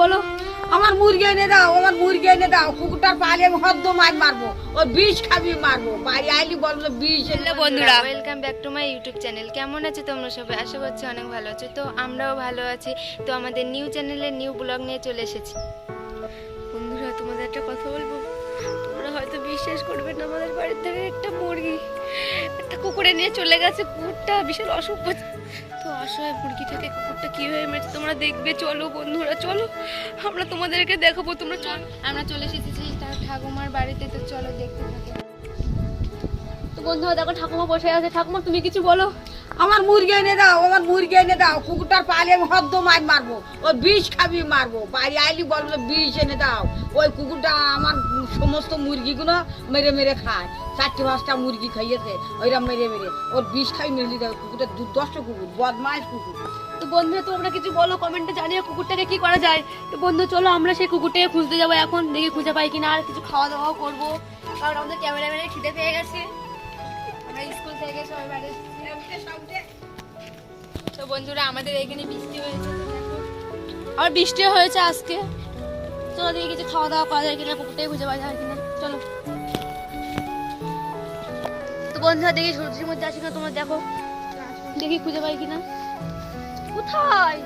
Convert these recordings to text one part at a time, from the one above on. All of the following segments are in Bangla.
বলো? আমার মুরগি এনে দাও, আমার মুরগি এনে দাও। কুকুরটার পালে আমি হদ্দ মারবো, ওই বিষ খাবি মারবো। বাড়ি আইলি বললো বিষ এনে। বন্ধুরা, welcome back to my YouTube channel. কেমন আছো তোমরা সবাই? আশা করছি অনেক ভালো আছো। তো আমরাও ভালো আছি। তো আমাদের নিউ চ্যানেলে নিউ ব্লগ নিয়ে চলে এসেছি। বন্ধুরা, তোমাদের একটা কথা বলবো, তোমরা হয়তো বিশ্বাস করবে না, আমাদের বাড়ির থেকে একটা মুরগি একটা কুকুরে নিয়ে চলে গেছে। কুকুরটা বিশাল অসুখ। তো অসহায় মুরগিটাকে কুকুরটা কিভাবে মেরেছে তোমরা দেখবে। চলো বন্ধুরা, চলো আমরা তোমাদেরকে দেখাবো। তোমরা চলো, আমরা চলে এসেছি তার ঠাকুমার বাড়িতে। তো চলো দেখতে থাকো। তো বন্ধুরা দেখো, ঠাকুমা বসে আছে। ঠাকুমা তুমি কিছু বলো। আমার মুরগি এনে দাও, আমার মুরগি এনে দাও। কুকুরটার পালে আমি হদ্দ মারবো, ওই বিষ খাবি মারবো। বাড়ি আইলি বললো বিষ এনে দাও। ওই কুকুরটা আমার সমস্ত মুরগিগুলো মেরে মেরে খায়। 4-5টা মুরগি খাইয়েছে ওইরা মেরে মেরে। ওর বিষ খাই মেরে দেয়। কুকুরটা দুর্দষ্ট কুকুর, বদমাইশ কুকুর। তো বন্ধুরা তোমরা কিছু বলো, কমেন্টে জানিয়ে কুকুরটাকে কি করা যায়। তো বন্ধু চলো আমরা সেই কুকুরটাকে খুঁজতে যাবো এখন, দেখি খুঁজে পাই কিনা। আর কিছু খাওয়া দাওয়াও করবো, কারণ আমাদের ক্যামেরাম্যানের খিদে পেয়ে গেছে। আমরা স্কুল থেকে সবাই বাড়ি এসেছি। তো বন্ধুরা আমাদের এখানে বৃষ্টি হয়েছে, আর বৃষ্টি হয়েছে আজকে। চলো দেখি কিছু খাওয়া দাওয়া করা যায় কিনা, কুকুরটাকে খুঁজে পাওয়া যায় কিনা। চলো। তো বন্ধুরা দেখি সবজির মধ্যে আসি না, তোমরা দেখো, দেখি খুঁজে পাই কিনা। কোথায়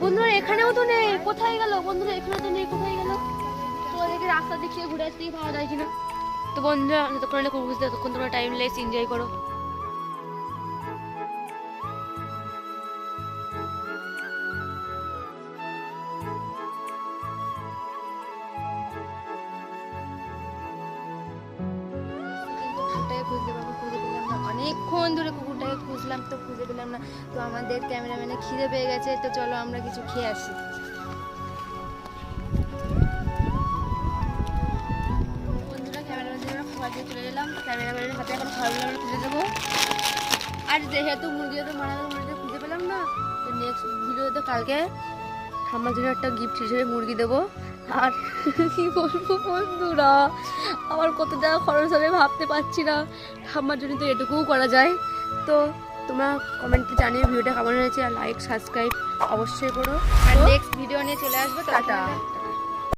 বন্ধুরা? এখানেও তো নেই। কোথায় গেল বন্ধুরা? এখানে তো নেই, কোথায় গেল? তো দেখি রাস্তা দেখিয়ে ঘুরে আসতে পাওয়া যায় কিনা। তো বন্ধুরা যতক্ষণ বুঝতে ততক্ষণ তোমরা টাইম লেস এনজয় করো। অনেকক্ষণ ধরে কুকুরটাকে খুঁজলাম, তো খুঁজে পেলাম না। তো আমাদের ক্যামেরাম্যানে খিদে পেয়ে গেছে। তো চলো আমরা কিছু খেয়ে আসি। বন্ধুরা ক্যামেরাম্যানের খাবার দিয়ে চলে গেলাম। ক্যামেরাম্যানের হাতে এখন খাবারগুলো আমরা তুলে দেবো। আর যেহেতু মুরগি তো মারা গেল, মুরগিটা খুঁজে পেলাম না, তো নেক্সট ভিডিওতে কালকে আমার জন্য একটা গিফট হিসেবে মুরগি দেবো। আর কি বলবো বন্ধুরা, আমার কত টাকা খরচ হবে ভাবতে পারছি না। আমার জন্য তো এটুকুও করা যায়। তো তোমরা কমেন্টে জানিয়ে ভিডিওটা কেমন হয়েছে, আর লাইক সাবস্ক্রাইব অবশ্যই করো। আর নেক্সট ভিডিও নিয়ে চলে আসবো। টাটা।